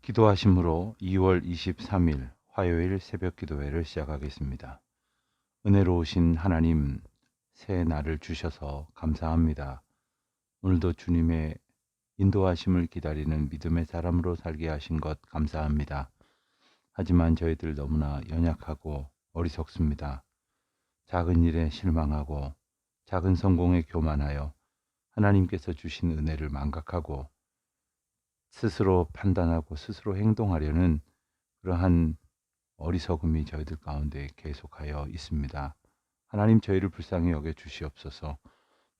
기도하심으로 2월 23일 화요일 새벽 기도회를 시작하겠습니다. 은혜로우신 하나님, 새 날을 주셔서 감사합니다. 오늘도 주님의 인도하심을 기다리는 믿음의 사람으로 살게 하신 것 감사합니다. 하지만 저희들 너무나 연약하고 어리석습니다. 작은 일에 실망하고 작은 성공에 교만하여 하나님께서 주신 은혜를 망각하고 스스로 판단하고 스스로 행동하려는 그러한 어리석음이 저희들 가운데 계속하여 있습니다. 하나님, 저희를 불쌍히 여겨 주시옵소서.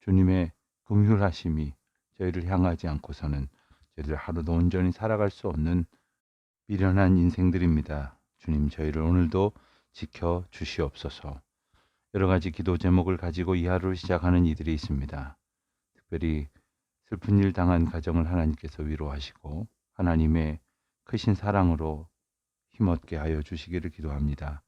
주님의 긍휼하심이 저희를 향하지 않고서는 저희들 하루도 온전히 살아갈 수 없는 미련한 인생들입니다. 주님, 저희를 오늘도 지켜 주시옵소서. 여러 가지 기도 제목을 가지고 이 하루를 시작하는 이들이 있습니다. 특별히 슬픈 일 당한 가정을 하나님께서 위로하시고 하나님의 크신 사랑으로 힘없게 하여 주시기를 기도합니다.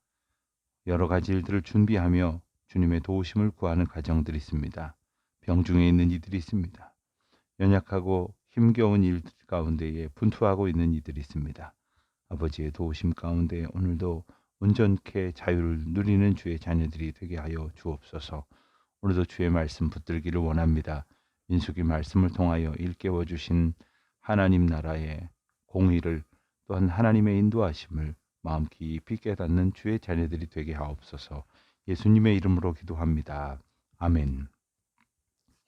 여러 가지 일들을 준비하며 주님의 도우심을 구하는 가정들이 있습니다. 병중에 있는 이들이 있습니다. 연약하고 힘겨운 일 가운데에 분투하고 있는 이들이 있습니다. 아버지의 도우심 가운데 오늘도 온전케 자유를 누리는 주의 자녀들이 되게 하여 주옵소서. 오늘도 주의 말씀 붙들기를 원합니다. 민수기 말씀을 통하여 일깨워 주신 하나님 나라의 공의를 또한 하나님의 인도하심을 마음 깊이 깨닫는 주의 자녀들이 되게 하옵소서. 예수님의 이름으로 기도합니다. 아멘.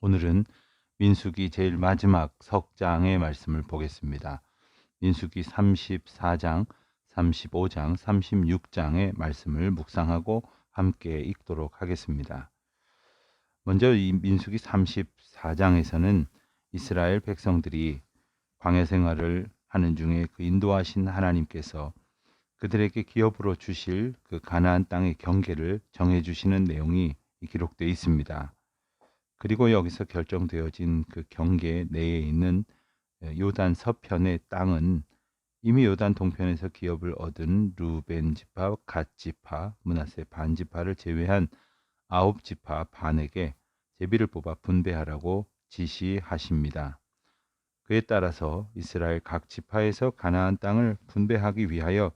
오늘은 민수기 제일 마지막 석장의 말씀을 보겠습니다. 민수기 34장, 35장, 36장의 말씀을 묵상하고 함께 읽도록 하겠습니다. 먼저 이 민수기 34장에서는 이스라엘 백성들이 광야 생활을 하는 중에 그 인도하신 하나님께서 그들에게 기업으로 주실 그 가나안 땅의 경계를 정해 주시는 내용이 기록되어 있습니다. 그리고 여기서 결정되어진 그 경계 내에 있는 요단 서편의 땅은 이미 요단 동편에서 기업을 얻은 루벤 지파, 갓 지파, 므낫세 반 지파를 제외한 9지파 반에게 제비를 뽑아 분배하라고 지시하십니다. 그에 따라서 이스라엘 각 지파에서 가나안 땅을 분배하기 위하여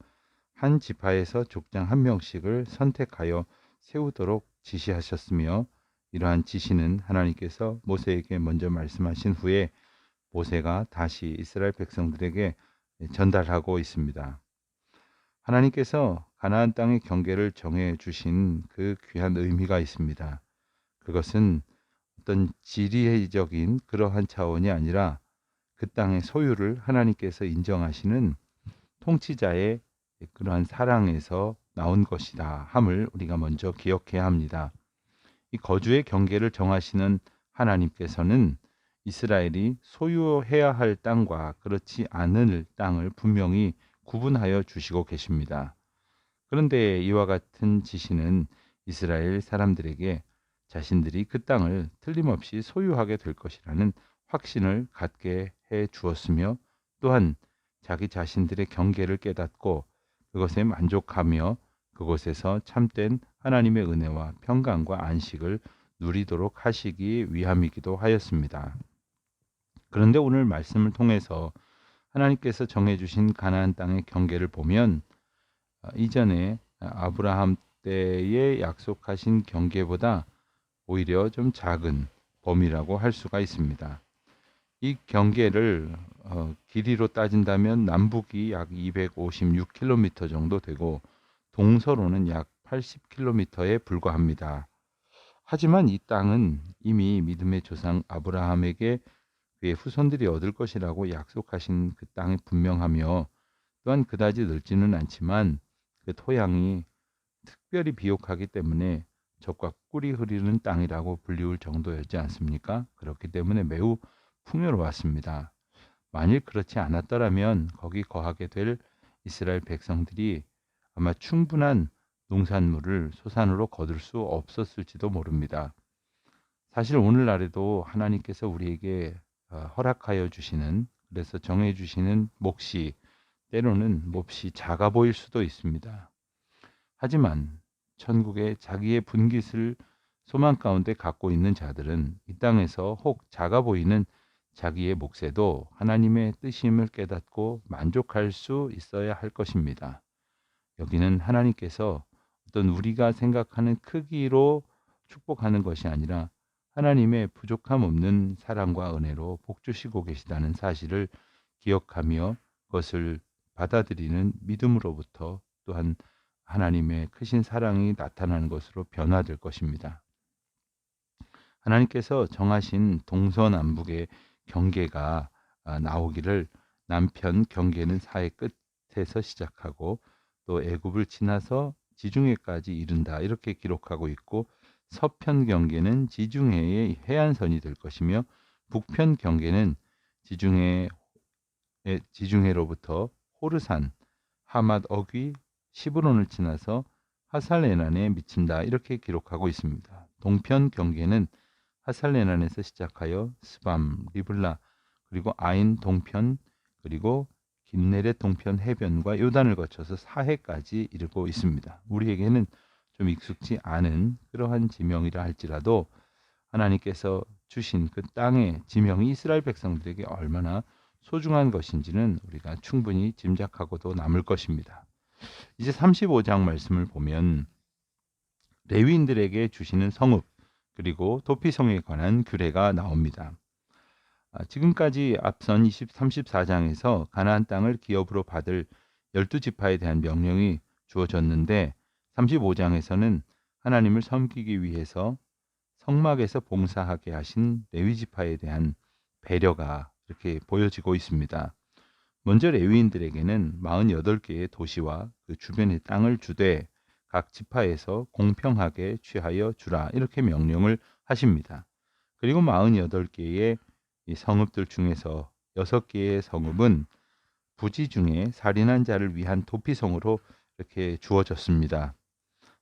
한 지파에서 족장 한 명씩을 선택하여 세우도록 지시하셨으며, 이러한 지시는 하나님께서 모세에게 먼저 말씀하신 후에 모세가 다시 이스라엘 백성들에게 전달하고 있습니다. 하나님께서 가나안 땅의 경계를 정해 주신 그 귀한 의미가 있습니다. 그것은 어떤 지리적인 그러한 차원이 아니라 그 땅의 소유를 하나님께서 인정하시는 통치자의 그러한 사랑에서 나온 것이다 함을 우리가 먼저 기억해야 합니다. 이 거주의 경계를 정하시는 하나님께서는 이스라엘이 소유해야 할 땅과 그렇지 않을 땅을 분명히 구분하여 주시고 계십니다. 그런데 이와 같은 지시는 이스라엘 사람들에게 자신들이 그 땅을 틀림없이 소유하게 될 것이라는 확신을 갖게 해 주었으며, 또한 자기 자신들의 경계를 깨닫고 그것에 만족하며 그곳에서 참된 하나님의 은혜와 평강과 안식을 누리도록 하시기 위함이기도 하였습니다. 그런데 오늘 말씀을 통해서 하나님께서 정해주신 가나안 땅의 경계를 보면 이전에 아브라함 때에 약속하신 경계보다 오히려 좀 작은 범위라고 할 수가 있습니다. 이 경계를 길이로 따진다면 남북이 약 256km 정도 되고 동서로는 약 80km에 불과합니다. 하지만 이 땅은 이미 믿음의 조상 아브라함에게 그의 후손들이 얻을 것이라고 약속하신 그 땅이 분명하며, 또한 그다지 넓지는 않지만 그 토양이 특별히 비옥하기 때문에 적과 꿀이 흐르는 땅이라고 불리울 정도였지 않습니까? 그렇기 때문에 매우 풍요로웠습니다. 만일 그렇지 않았더라면 거기 거하게 될 이스라엘 백성들이 아마 충분한 농산물을 소산으로 거둘 수 없었을지도 모릅니다. 사실 오늘날에도 하나님께서 우리에게 허락하여 주시는, 그래서 정해 주시는 몫이 때로는 몹시 작아 보일 수도 있습니다. 하지만 천국에 자기의 분깃을 소망 가운데 갖고 있는 자들은 이 땅에서 혹 작아 보이는 자기의 몫에도 하나님의 뜻임을 깨닫고 만족할 수 있어야 할 것입니다. 여기는 하나님께서 어떤 우리가 생각하는 크기로 축복하는 것이 아니라 하나님의 부족함 없는 사랑과 은혜로 복 주시고 계시다는 사실을 기억하며 그것을 받아들이는 믿음으로부터 또한 하나님의 크신 사랑이 나타나는 것으로 변화될 것입니다. 하나님께서 정하신 동서남북의 경계가 나오기를 남편 경계는 사해 끝에서 시작하고 또 애굽을 지나서 지중해까지 이른다 이렇게 기록하고 있고, 서편 경계는 지중해의 해안선이 될 것이며 북편 경계는 지중해로부터 호르산, 하맛 어귀, 시브론을 지나서 하살레난에 미친다 이렇게 기록하고 있습니다. 동편 경계는 하살레난에서 시작하여 스밤, 리블라, 그리고 아인 동편, 그리고 긴네렛 동편 해변과 요단을 거쳐서 사해까지 이르고 있습니다. 우리에게는 좀 익숙지 않은 그러한 지명이라 할지라도 하나님께서 주신 그 땅의 지명이 이스라엘 백성들에게 얼마나 소중한 것인지는 우리가 충분히 짐작하고도 남을 것입니다. 이제 35장 말씀을 보면 레위인들에게 주시는 성읍 그리고 도피성에 관한 규례가 나옵니다. 지금까지 앞선 34장에서 가나안 땅을 기업으로 받을 12지파에 대한 명령이 주어졌는데 35장에서는 하나님을 섬기기 위해서 성막에서 봉사하게 하신 레위지파에 대한 배려가 이렇게 보여지고 있습니다. 먼저 레위인들에게는 48개의 도시와 그 주변의 땅을 주되 각 지파에서 공평하게 취하여 주라 이렇게 명령을 하십니다. 그리고 48개의 이 성읍들 중에서 6개의 성읍은 부지 중에 살인한 자를 위한 도피성으로 이렇게 주어졌습니다.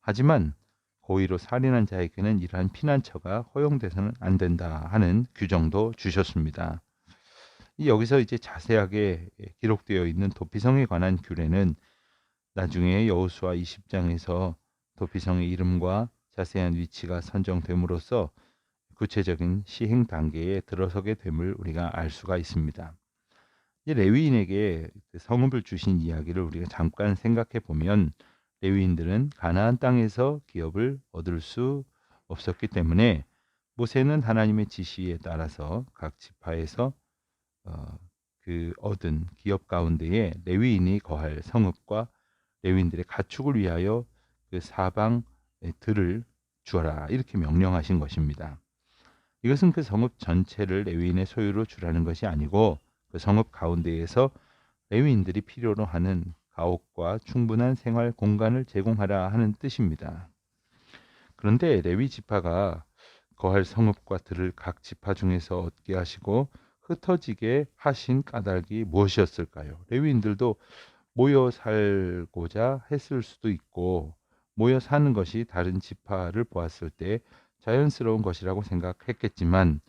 하지만 고의로 살인한 자에게는 이러한 피난처가 허용돼서는 안 된다 하는 규정도 주셨습니다. 여기서 이제 자세하게 기록되어 있는 도피성에 관한 규례는 나중에 여호수아 20장에서 도피성의 이름과 자세한 위치가 선정됨으로써 구체적인 시행 단계에 들어서게 됨을 우리가 알 수가 있습니다. 레위인에게 성읍을 주신 이야기를 우리가 잠깐 생각해 보면 레위인들은 가나안 땅에서 기업을 얻을 수 없었기 때문에 모세는 하나님의 지시에 따라서 각 지파에서 그 얻은 기업 가운데에 레위인이 거할 성읍과 레위인들의 가축을 위하여 그 사방 들을 주어라 이렇게 명령하신 것입니다. 이것은 그 성읍 전체를 레위인의 소유로 주라는 것이 아니고 그 성읍 가운데에서 레위인들이 필요로 하는 가옥과 충분한 생활 공간을 제공하라 하는 뜻입니다. 그런데 레위 지파가 거할 성읍과 들을 각 지파 중에서 얻게 하시고 흩어지게 하신 까닭이 무엇이었을까요? 레위인들도 모여 살고자 했을 수도 있고 모여 사는 것이 다른 지파를 보았을 때 자연스러운 것이라고 생각했겠지만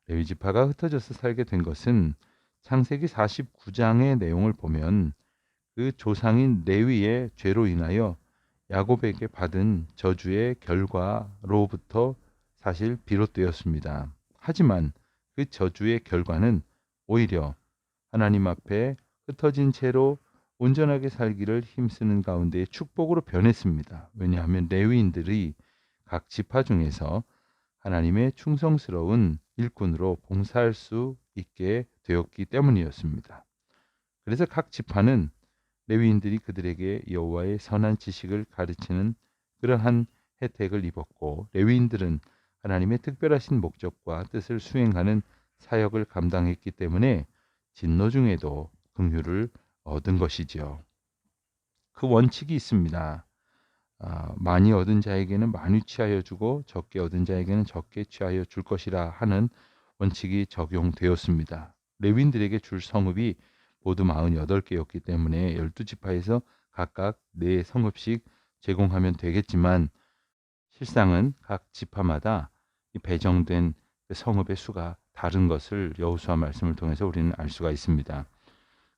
레위 지파가 흩어져서 살게 된 것은 창세기 49장의 내용을 보면 그 조상인 레위의 죄로 인하여 야곱에게 받은 저주의 결과로부터 사실 비롯되었습니다. 하지만 그 저주의 결과는 오히려 하나님 앞에 흩어진 채로 온전하게 살기를 힘쓰는 가운데 축복으로 변했습니다. 왜냐하면 레위인들이 각 지파 중에서 하나님의 충성스러운 일꾼으로 봉사할 수 있게 되었기 때문이었습니다. 그래서 각 지파는 레위인들이 그들에게 여호와의 선한 지식을 가르치는 그러한 혜택을 입었고, 레위인들은 하나님의 특별하신 목적과 뜻을 수행하는 사역을 감당했기 때문에 진노 중에도 긍휼을 얻은 것이지요. 그 원칙이 있습니다. 많이 얻은 자에게는 많이 취하여 주고 적게 얻은 자에게는 적게 취하여 줄 것이라 하는 원칙이 적용되었습니다. 레위인들에게 줄 성읍이 모두 48개였기 때문에 12지파에서 각각 4성읍씩 제공하면 되겠지만 실상은 각 지파마다 배정된 성읍의 수가 다른 것을 여호수아 말씀을 통해서 우리는 알 수가 있습니다.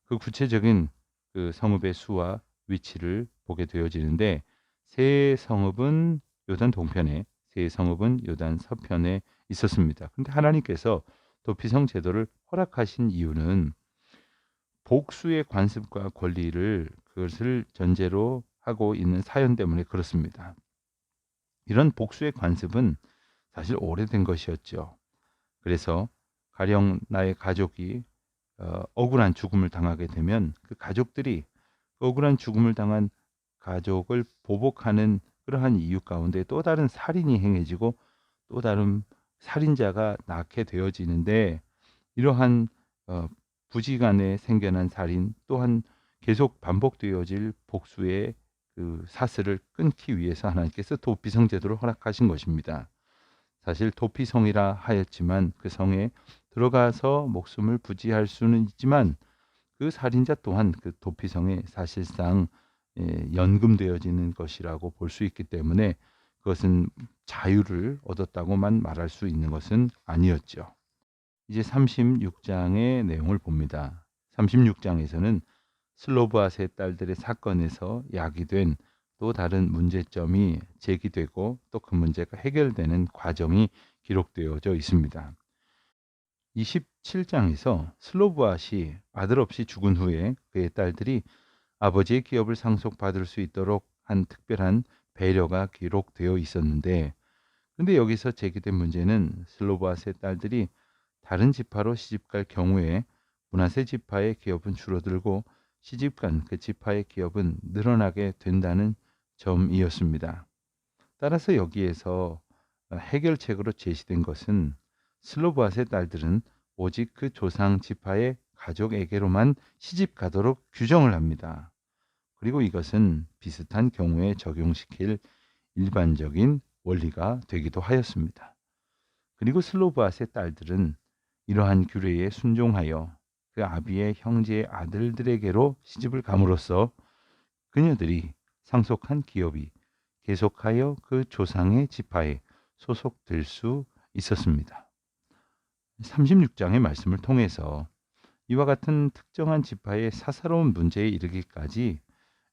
그 구체적인 그 성읍의 수와 위치를 보게 되어지는데 세 성읍은 요단 동편에, 세 성읍은 요단 서편에 있었습니다. 근데 하나님께서 도피성 제도를 허락하신 이유는 복수의 관습과 권리를 그것을 전제로 하고 있는 사연 때문에 그렇습니다. 이런 복수의 관습은 사실 오래된 것이었죠. 그래서 가령 나의 가족이 억울한 죽음을 당하게 되면 그 가족들이 억울한 죽음을 당한 가족을 보복하는 그러한 이유 가운데 또 다른 살인이 행해지고 또 다른 살인자가 낳게 되어지는데, 이러한 부지간에 생겨난 살인 또한 계속 반복되어질 복수의 그 사슬을 끊기 위해서 하나님께서 도피성 제도를 허락하신 것입니다. 사실 도피성이라 하였지만 그 성에 들어가서 목숨을 부지할 수는 있지만 그 살인자 또한 그 도피성에 사실상 연금되어지는 것이라고 볼 수 있기 때문에 그것은 자유를 얻었다고만 말할 수 있는 것은 아니었죠. 이제 36장의 내용을 봅니다. 36장에서는 슬로브아스의 딸들의 사건에서 야기된 또 다른 문제점이 제기되고 또 그 문제가 해결되는 과정이 기록되어져 있습니다. 27장에서 슬로브아시 아들 없이 죽은 후에 그의 딸들이 아버지의 기업을 상속받을 수 있도록 한 특별한 배려가 기록되어 있었는데, 근데 여기서 제기된 문제는 슬로브아스의 딸들이 다른 지파로 시집갈 경우에 므낫세 지파의 기업은 줄어들고 시집간 그 지파의 기업은 늘어나게 된다는 점이었습니다. 따라서 여기에서 해결책으로 제시된 것은 슬로브아스의 딸들은 오직 그 조상 지파의 가족에게로만 시집 가도록 규정을 합니다. 그리고 이것은 비슷한 경우에 적용시킬 일반적인 원리가 되기도 하였습니다. 그리고 슬로브아스의 딸들은 이러한 규례에 순종하여 그 아비의 형제의 아들들에게로 시집을 감으로써 그녀들이 상속한 기업이 계속하여 그 조상의 지파에 소속될 수 있었습니다. 36장의 말씀을 통해서 이와 같은 특정한 지파의 사사로운 문제에 이르기까지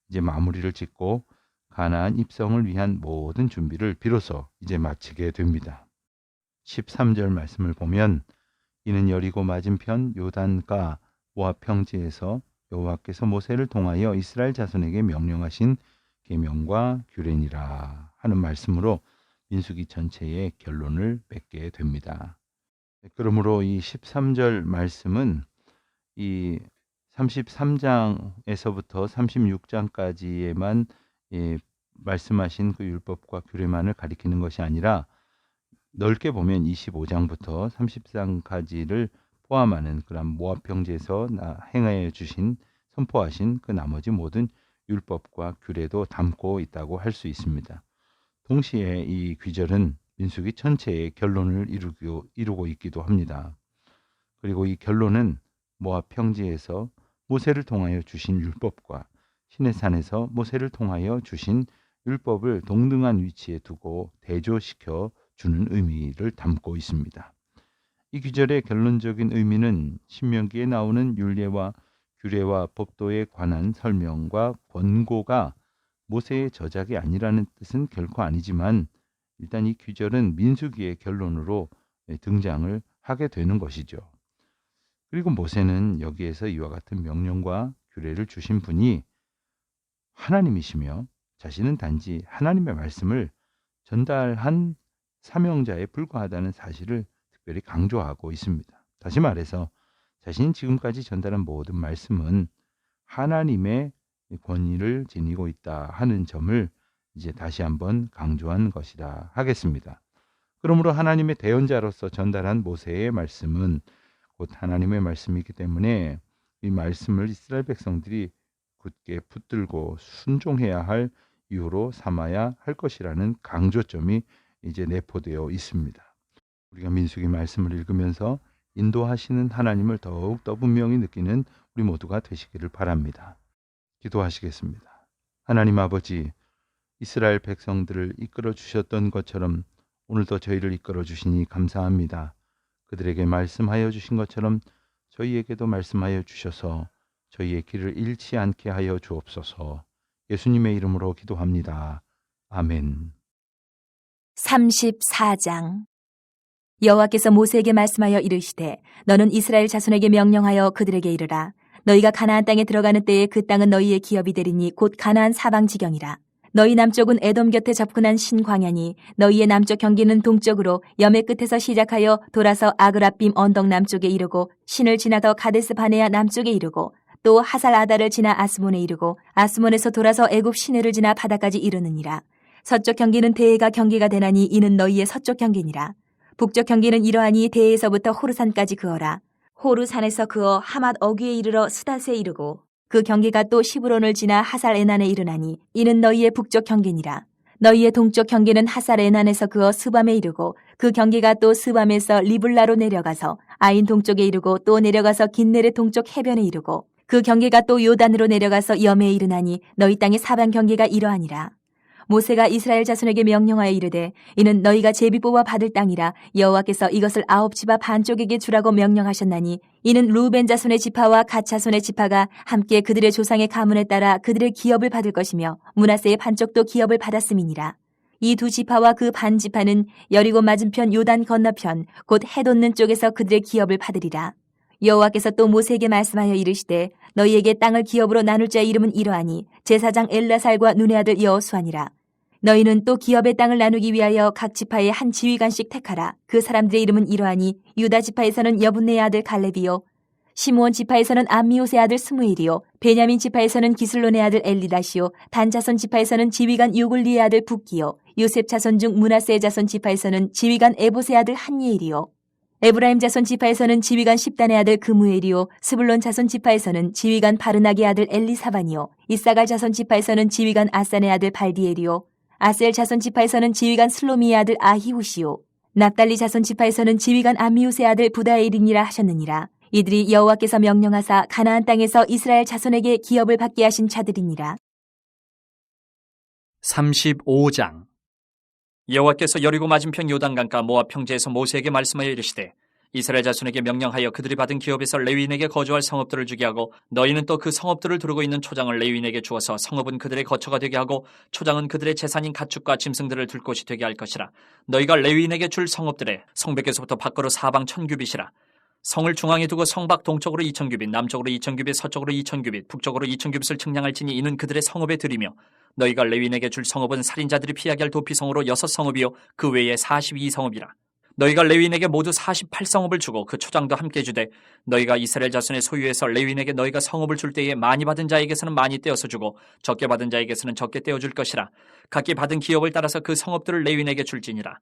이제 마무리를 짓고 가나안 입성을 위한 모든 준비를 비로소 이제 마치게 됩니다. 13절 말씀을 보면 이는 여리고 맞은편 요단가 모압 평지에서 여호와께서 모세를 통하여 이스라엘 자손에게 명령하신 계명과 규례니라 하는 말씀으로 민수기 전체의 결론을 맺게 됩니다. 그러므로 이 13절 말씀은 이 33장에서부터 36장까지에만 말씀하신 그 율법과 규례만을 가리키는 것이 아니라 넓게 보면 25장부터 30장까지를 포함하는 그런 모압 평지에서 행하여 주신 선포하신 그 나머지 모든 율법과 규례도 담고 있다고 할 수 있습니다. 동시에 이 귀절은 민수기 전체의 결론을 이루고 있기도 합니다. 그리고 이 결론은 모압 평지에서 모세를 통하여 주신 율법과 시내산에서 모세를 통하여 주신 율법을 동등한 위치에 두고 대조시켜 주는 의미를 담고 있습니다. 이 규절의 결론적인 의미는 신명기에 나오는 율례와 규례와 법도에 관한 설명과 권고가 모세의 저작이 아니라는 뜻은 결코 아니지만, 일단 이 규절은 민수기의 결론으로 등장을 하게 되는 것이죠. 그리고 모세는 여기에서 이와 같은 명령과 규례를 주신 분이 하나님이시며 자신은 단지 하나님의 말씀을 전달한 사명자에 불과하다는 사실을 특별히 강조하고 있습니다. 다시 말해서 자신이 지금까지 전달한 모든 말씀은 하나님의 권위를 지니고 있다 하는 점을 이제 다시 한번 강조한 것이라 하겠습니다. 그러므로 하나님의 대언자로서 전달한 모세의 말씀은 곧 하나님의 말씀이기 때문에 이 말씀을 이스라엘 백성들이 굳게 붙들고 순종해야 할 이유로 삼아야 할 것이라는 강조점이 이제 내포되어 있습니다. 우리가 민수기 말씀을 읽으면서 인도하시는 하나님을 더욱 더 분명히 느끼는 우리 모두가 되시기를 바랍니다. 기도하시겠습니다. 하나님 아버지, 이스라엘 백성들을 이끌어 주셨던 것처럼 오늘도 저희를 이끌어 주시니 감사합니다. 그들에게 말씀하여 주신 것처럼 저희에게도 말씀하여 주셔서 저희의 길을 잃지 않게 하여 주옵소서. 예수님의 이름으로 기도합니다. 아멘. 34장 여호와께서 모세에게 말씀하여 이르시되 너는 이스라엘 자손에게 명령하여 그들에게 이르라. 너희가 가나안 땅에 들어가는 때에 그 땅은 너희의 기업이 되리니 곧 가나안 사방 지경이라. 너희 남쪽은 에돔 곁에 접근한 신광야니 너희의 남쪽 경기는 동쪽으로 염해 끝에서 시작하여 돌아서 아그라빔 언덕 남쪽에 이르고 신을 지나 더 가데스 바네아 남쪽에 이르고 또 하살 아다를 지나 아스몬에 이르고 아스몬에서 돌아서 애굽 시내를 지나 바다까지 이르느니라. 서쪽 경기는 대해가 경기가 되나니 이는 너희의 서쪽 경기니라. 북쪽 경기는 이러하니 대해에서부터 호르산까지 그어라. 호르산에서 그어 하맛 어귀에 이르러 스닷에 이르고 그 경기가 또 시브론을 지나 하살 에난에 이르나니 이는 너희의 북쪽 경계니라. 너희의 동쪽 경계는 하살 에난에서 그어 스밤에 이르고 그 경계가 또 스밤에서 리블라로 내려가서 아인 동쪽에 이르고 또 내려가서 긴네레 동쪽 해변에 이르고 그 경계가 또 요단으로 내려가서 염해에 이르나니 너희 땅의 사방 경계가 이러하니라. 모세가 이스라엘 자손에게 명령하여 이르되 이는 너희가 제비 뽑아 받을 땅이라 여호와께서 이것을 9지파 반쪽에게 주라고 명령하셨나니 이는 루벤 자손의 지파와 갓 자손의 지파가 함께 그들의 조상의 가문에 따라 그들의 기업을 받을 것이며 므낫세의 반쪽도 기업을 받았음이니라. 이 두 지파와 그 반 지파는 여리고 맞은편 요단 건너편 곧 해 돋는 쪽에서 그들의 기업을 받으리라. 여호와께서 또 모세에게 말씀하여 이르시되 너희에게 땅을 기업으로 나눌 자의 이름은 이러하니 제사장 엘라살과 눈의 아들 여호수아니라. 너희는 또 기업의 땅을 나누기 위하여 각 지파에 한 지휘관씩 택하라. 그 사람들의 이름은 이러하니 유다 지파에서는 여분네의 아들 갈렙이요 시므온 지파에서는 암미옷의 아들 스무엘이요 베냐민 지파에서는 기슬론의 아들 엘리다시요 단 자손 지파에서는 지휘관 요글리의 아들 붓기요 요셉 자손 중 므낫세의 자손 지파에서는 지휘관 에봇의 아들 한예일이요 에브라임 자손 지파에서는 지휘관 십단의 아들 그무엘이요 스불론 자손 지파에서는 지휘관 바르나게 아들 엘리사반이요 이사갈 자손 지파에서는 지휘관 아산의 아들 발디엘이요 아셀 자손 지파에서는 지휘관 슬로미의 아들 아히우시요 납달리 자손 지파에서는 지휘관 암미우스의 아들 부다엘이니라 하셨느니라. 이들이 여호와께서 명령하사 가나안 땅에서 이스라엘 자손에게 기업을 받게 하신 자들이니라. 35장. 여호와께서 여리고 맞은편 요단강가 모압 평지에서 모세에게 말씀하여 이르시되 이스라엘 자손에게 명령하여 그들이 받은 기업에서 레위인에게 거주할 성읍들을 주게 하고 너희는 또 그 성읍들을 두르고 있는 초장을 레위인에게 주어서 성읍은 그들의 거처가 되게 하고 초장은 그들의 재산인 가축과 짐승들을 둘 곳이 되게 할 것이라. 너희가 레위인에게 줄 성읍들의 성벽에서부터 밖으로 사방 1000규빗이라. 성을 중앙에 두고 성밖 동쪽으로 2000규빗, 남쪽으로 2000규빗, 서쪽으로 2000규빗, 북쪽으로 2000규빗을 측량할지니 이는 그들의 성읍에 드리며 너희가 레위인에게 줄 성읍은 살인자들이 피하게 할 도피성으로 6성읍이요 그 외에 42성읍이라. 너희가 레위인에게 모두 48성읍을 주고 그 초장도 함께 주되 너희가 이스라엘 자손의 소유에서 레위인에게 너희가 성읍을 줄 때에 많이 받은 자에게서는 많이 떼어서 주고 적게 받은 자에게서는 적게 떼어줄 것이라. 각기 받은 기업을 따라서 그 성읍들을 레위인에게 줄지니라.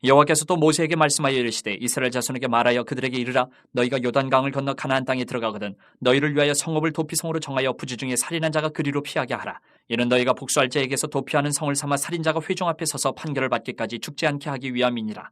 여호와께서 또 모세에게 말씀하여 이르시되 이스라엘 자손에게 말하여 그들에게 이르라. 너희가 요단강을 건너 가나안 땅에 들어가거든 너희를 위하여 성읍을 도피성으로 정하여 부지 중에 살인한 자가 그리로 피하게 하라. 이는 너희가 복수할 자에게서 도피하는 성을 삼아 살인자가 회중 앞에 서서 판결을 받기까지 죽지 않게 하기 위함이니라.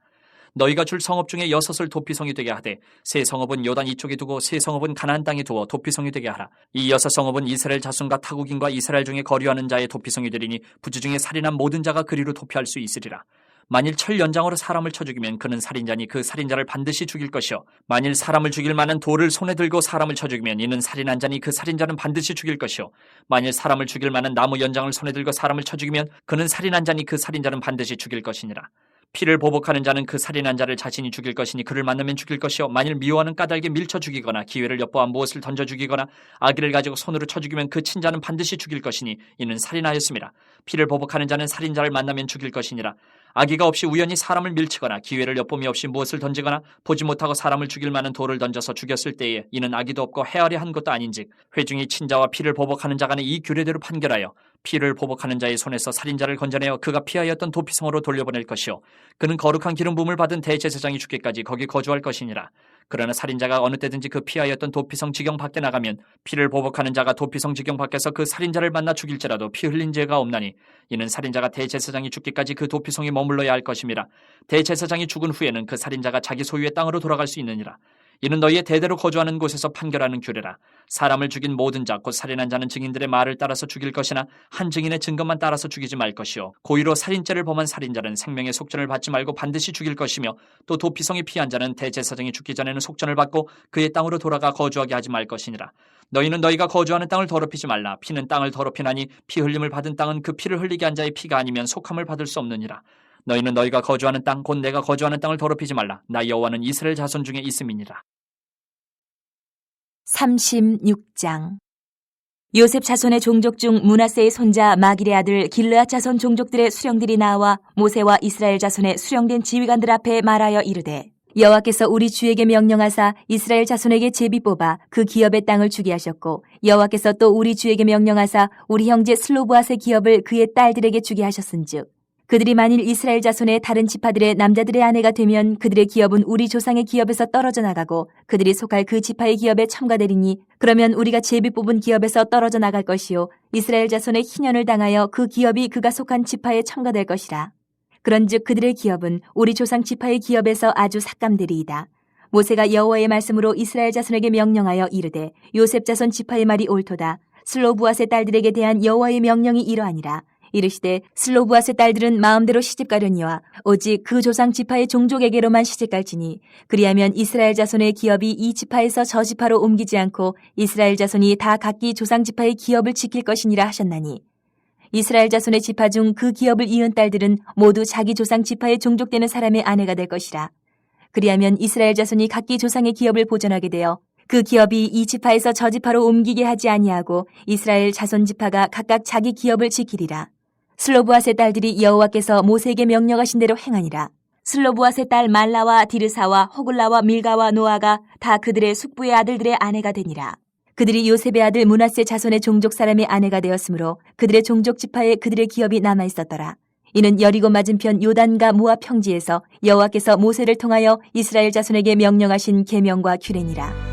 너희가 줄 성읍 중에 6을 도피성이 되게 하되 세 성읍은 요단 이쪽에 두고 세 성읍은 가나안 땅에 두어 도피성이 되게 하라. 이 6성읍은 이스라엘 자손과 타국인과 이스라엘 중에 거류하는 자의 도피성이 되리니 부지 중에 살인한 모든 자가 그리로 도피할 수 있으리라. 만일 철 연장으로 사람을 쳐 죽이면 그는 살인자니 그 살인자를 반드시 죽일 것이요 만일 사람을 죽일 만한 돌을 손에 들고 사람을 쳐 죽이면 이는 살인한 자니 그 살인자는 반드시 죽일 것이요 만일 사람을 죽일 만한 나무 연장을 손에 들고 사람을 쳐 죽이면 그는 살인한 자니 그 살인자는 반드시 죽일 것이니라. 피를 보복하는 자는 그 살인한 자를 자신이 죽일 것이니 그를 만나면 죽일 것이요 만일 미워하는 까닭에 밀쳐 죽이거나 기회를 엿보아 무엇을 던져 죽이거나 아기를 가지고 손으로 쳐 죽이면 그 친자는 반드시 죽일 것이니 이는 살인하였습니다. 피를 보복하는 자는 살인자를 만나면 죽일 것이니라. 아기가 없이 우연히 사람을 밀치거나 기회를 엿봄이 없이 무엇을 던지거나 보지 못하고 사람을 죽일 만한 돌을 던져서 죽였을 때에 이는 아기도 없고 헤아려 한 것도 아닌즉 회중이 친자와 피를 보복하는 자간에 이 규례대로 판결하여 피를 보복하는 자의 손에서 살인자를 건져내어 그가 피하였던 도피성으로 돌려보낼 것이요 그는 거룩한 기름 부음을 받은 대제사장이 죽기까지 거기 거주할 것이니라. 그러나 살인자가 어느 때든지 그 피하였던 도피성 지경 밖에 나가면 피를 보복하는 자가 도피성 지경 밖에서 그 살인자를 만나 죽일지라도 피 흘린 죄가 없나니 이는 살인자가 대제사장이 죽기까지 그 도피성에 머물러야 할 것임이라. 대제사장이 죽은 후에는 그 살인자가 자기 소유의 땅으로 돌아갈 수 있느니라. 이는 너희의 대대로 거주하는 곳에서 판결하는 규례라. 사람을 죽인 모든 자 곧 살인한 자는 증인들의 말을 따라서 죽일 것이나 한 증인의 증거만 따라서 죽이지 말 것이요 고의로 살인죄를 범한 살인자는 생명의 속전을 받지 말고 반드시 죽일 것이며 또 도피성에 피한 자는 대제사장이 죽기 전에는 속전을 받고 그의 땅으로 돌아가 거주하게 하지 말 것이니라. 너희는 너희가 거주하는 땅을 더럽히지 말라. 피는 땅을 더럽히나니 피 흘림을 받은 땅은 그 피를 흘리게 한 자의 피가 아니면 속함을 받을 수 없느니라. 너희는 너희가 거주하는 땅 곧 내가 거주하는 땅을 더럽히지 말라. 나 여호와는 이스라엘 자손 중에 있음이니라. 36장. 요셉 자손의 종족 중 므낫세의 손자 마길의 아들 길르앗 자손 종족들의 수령들이 나와 모세와 이스라엘 자손의 수령된 지휘관들 앞에 말하여 이르되 여호와께서 우리 주에게 명령하사 이스라엘 자손에게 제비 뽑아 그 기업의 땅을 주게 하셨고 여호와께서 또 우리 주에게 명령하사 우리 형제 슬로브앗의 기업을 그의 딸들에게 주게 하셨은즉 그들이 만일 이스라엘 자손의 다른 지파들의 남자들의 아내가 되면 그들의 기업은 우리 조상의 기업에서 떨어져 나가고 그들이 속할 그 지파의 기업에 첨가되리니 그러면 우리가 제비 뽑은 기업에서 떨어져 나갈 것이요 이스라엘 자손의 희년을 당하여 그 기업이 그가 속한 지파에 첨가될 것이라. 그런즉 그들의 기업은 우리 조상 지파의 기업에서 아주 삭감되리이다. 모세가 여호와의 말씀으로 이스라엘 자손에게 명령하여 이르되 요셉 자손 지파의 말이 옳도다. 슬로브앗의 딸들에게 대한 여호와의 명령이 이러하니라. 이르시되 슬로브앗의 딸들은 마음대로 시집가려니와 오직 그 조상 지파의 종족에게로만 시집갈지니 그리하면 이스라엘 자손의 기업이 이 지파에서 저 지파로 옮기지 않고 이스라엘 자손이 다 각기 조상 지파의 기업을 지킬 것이니라 하셨나니 이스라엘 자손의 지파 중 그 기업을 이은 딸들은 모두 자기 조상 지파의 종족되는 사람의 아내가 될 것이라. 그리하면 이스라엘 자손이 각기 조상의 기업을 보존하게 되어 그 기업이 이 지파에서 저 지파로 옮기게 하지 아니하고 이스라엘 자손 지파가 각각 자기 기업을 지키리라. 슬로브앗의 딸들이 여호와께서 모세에게 명령하신 대로 행하니라. 슬로브앗의 딸 말라와 디르사와 호글라와 밀가와 노아가 다 그들의 숙부의 아들들의 아내가 되니라. 그들이 요셉의 아들 므낫세 자손의 종족 사람의 아내가 되었으므로 그들의 종족 지파에 그들의 기업이 남아 있었더라. 이는 여리고 맞은편 요단과 모압 평지에서 여호와께서 모세를 통하여 이스라엘 자손에게 명령하신 계명과 규례니라.